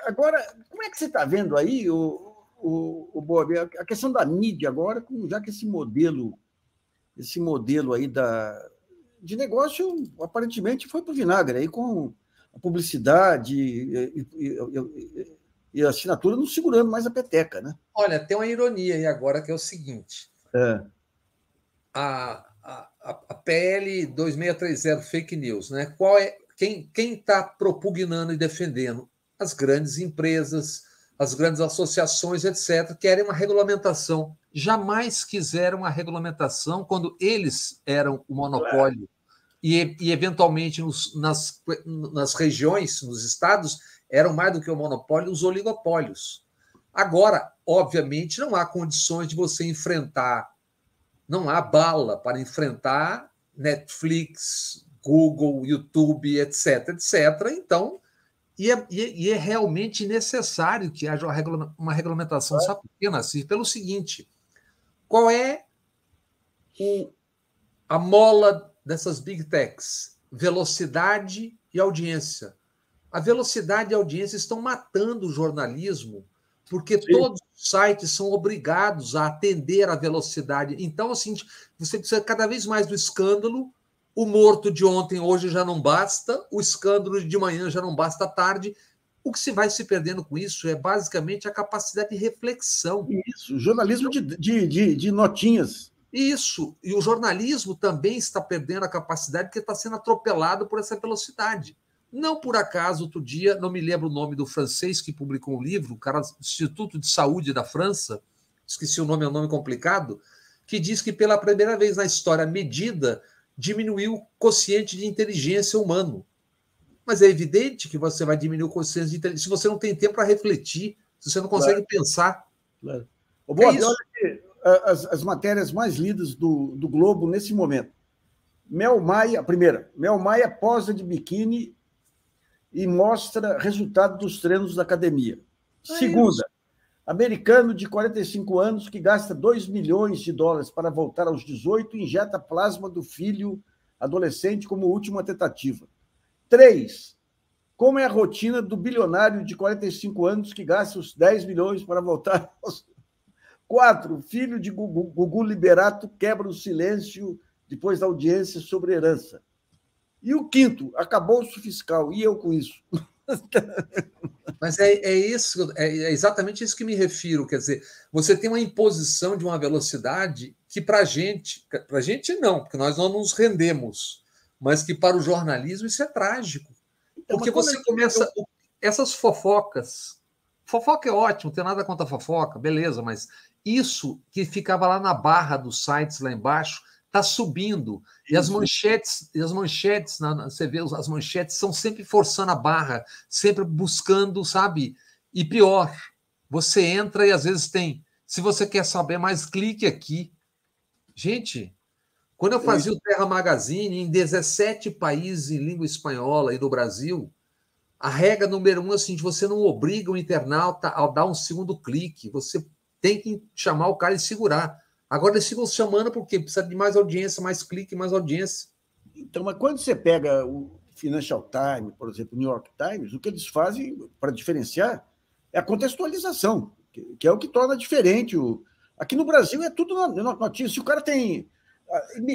Agora, como é que você está vendo aí, o Bob, a questão da mídia agora, já que esse modelo aí de negócio aparentemente foi para o vinagre, aí com a publicidade e a assinatura não segurando mais a peteca, né? Olha, tem uma ironia aí agora que é o seguinte: a PL 2630 fake news, né? Quem está propugnando e defendendo? As grandes empresas, as grandes associações, etc., querem uma regulamentação. Jamais quiseram uma regulamentação quando eles eram o monopólio. E eventualmente, nas regiões, nos estados, eram mais do que o monopólio, os oligopólios. Agora, obviamente, não há condições de você enfrentar, não há bala para enfrentar Netflix, Google, YouTube, etc., etc. Então, é realmente necessário que haja uma regulamentação. Sabe por quê, Nassir? Pelo seguinte: qual é a mola dessas big techs? Velocidade e audiência. A velocidade e a audiência estão matando o jornalismo, porque Sim. Todos os sites são obrigados a atender à velocidade. Então, assim, você precisa cada vez mais do escândalo. O morto de ontem, hoje já não basta. O escândalo de manhã já não basta à tarde. O que se vai se perdendo com isso é basicamente a capacidade de reflexão. Isso, jornalismo de notinhas. Isso, e o jornalismo também está perdendo a capacidade porque está sendo atropelado por essa velocidade. Não por acaso, outro dia, não me lembro o nome do francês que publicou um livro, o cara do Instituto de Saúde da França, esqueci o nome, é um nome complicado, que diz que pela primeira vez na história a medida diminuiu o quociente de inteligência humano. Mas é evidente que você vai diminuir o quociente de inteligência se você não tem tempo para refletir, se você não consegue pensar. Claro. Bob, olha aqui, as matérias mais lidas do Globo nesse momento. Mel Maia, a primeira, Mel Maia posa de biquíni e mostra resultado dos treinos da academia. Segunda, americano de 45 anos que gasta 2 milhões de dólares para voltar aos 18 e injeta plasma do filho adolescente como última tentativa. 3, como é a rotina do bilionário de 45 anos que gasta os 10 milhões para voltar aos... 4, filho de Gugu Liberato quebra o silêncio depois da audiência sobre herança. E o 5º, acabou-se fiscal. E eu com isso? Mas isso, é exatamente isso que me refiro. Quer dizer, você tem uma imposição de uma velocidade que para a gente não, porque nós não nos rendemos, mas que para o jornalismo isso é trágico. Porque você começa... Essas fofocas... Fofoca é ótimo, não tem nada contra a fofoca, beleza, mas isso que ficava lá na barra dos sites lá embaixo está subindo. E as manchetes, você vê, as manchetes são sempre forçando a barra, sempre buscando, sabe? E pior, você entra e às vezes tem, se você quer saber mais, clique aqui. Gente, quando eu fazia o Terra Magazine em 17 países em língua espanhola e no Brasil, a regra número 1 é assim, você não obriga o internauta a dar um segundo clique, você tem que chamar o cara e segurar. Agora eles ficam chamando porque precisa de mais audiência, mais clique, mais audiência. Então, mas quando você pega o Financial Times, por exemplo, o New York Times, o que eles fazem para diferenciar é a contextualização, que é o que torna diferente. Aqui no Brasil é tudo notícia. Se o cara tem...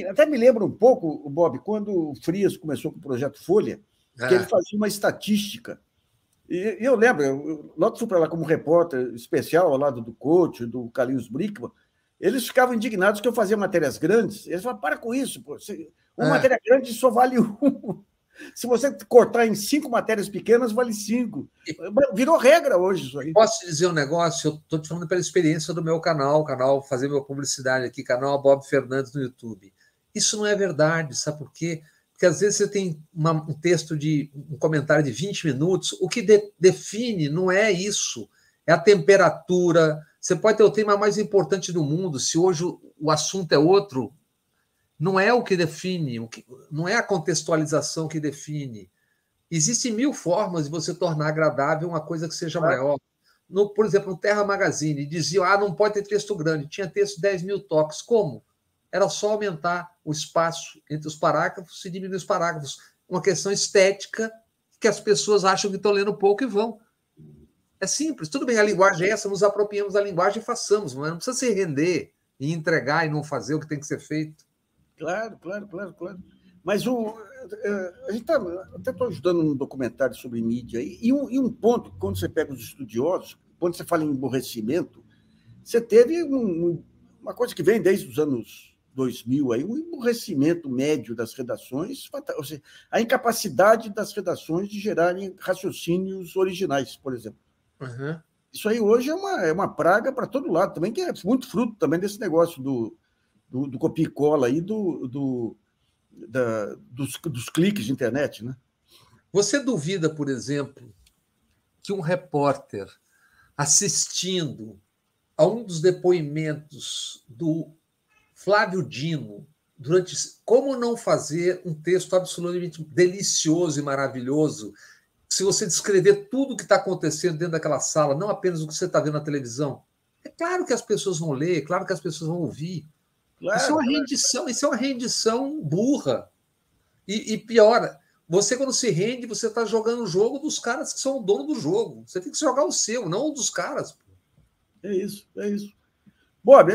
Até me lembra um pouco, Bob, quando o Frias começou com o Projeto Folha, que ele fazia uma estatística. E eu lembro, logo que fui para lá como repórter especial, ao lado do Couto, do Carlinhos Brickman, eles ficavam indignados que eu fazia matérias grandes. Eles falavam, para com isso, pô. Uma matéria grande só vale 1. Se você cortar em 5 matérias pequenas, vale 5. Virou regra hoje isso aí. Posso te dizer um negócio? Eu estou te falando pela experiência do meu canal, fazer minha publicidade aqui, canal Bob Fernandes no YouTube. Isso não é verdade, sabe por quê? Porque às vezes você tem um texto um comentário de 20 minutos, o que define não é isso, é a temperatura. Você pode ter o tema mais importante do mundo, se hoje o assunto é outro, não é o que define, não é a contextualização que define. Existem 1000 formas de você tornar agradável uma coisa que seja maior. Por exemplo, no Terra Magazine, diziam, não pode ter texto grande, tinha texto de 10 mil toques. Como? Era só aumentar o espaço entre os parágrafos e diminuir os parágrafos. Uma questão estética que as pessoas acham que estão lendo pouco e vão. É simples. Tudo bem, a linguagem é essa, nos apropriamos da linguagem e façamos, mas não precisa se render e entregar e não fazer o que tem que ser feito. Claro. Mas a gente até estou ajudando um documentário sobre mídia, e um ponto, quando você pega os estudiosos, quando você fala em emborrecimento, você teve uma coisa que vem desde os anos 2000, aí, um emborrecimento médio das redações, ou seja, a incapacidade das redações de gerarem raciocínios originais, por exemplo. Uhum. Isso aí hoje é uma praga para todo lado também, que é muito fruto também desse negócio do copia e cola aí, dos cliques de internet, né? Você duvida, por exemplo, que um repórter assistindo a um dos depoimentos do Flávio Dino, durante como não fazer um texto absolutamente delicioso e maravilhoso, se você descrever tudo o que está acontecendo dentro daquela sala, não apenas o que você está vendo na televisão? É claro que as pessoas vão ler, é claro que as pessoas vão ouvir. Claro, isso é uma rendição, isso é uma rendição burra. E pior, você quando se rende, você está jogando o jogo dos caras que são o dono do jogo. Você tem que jogar o seu, não o dos caras. É isso. Bob,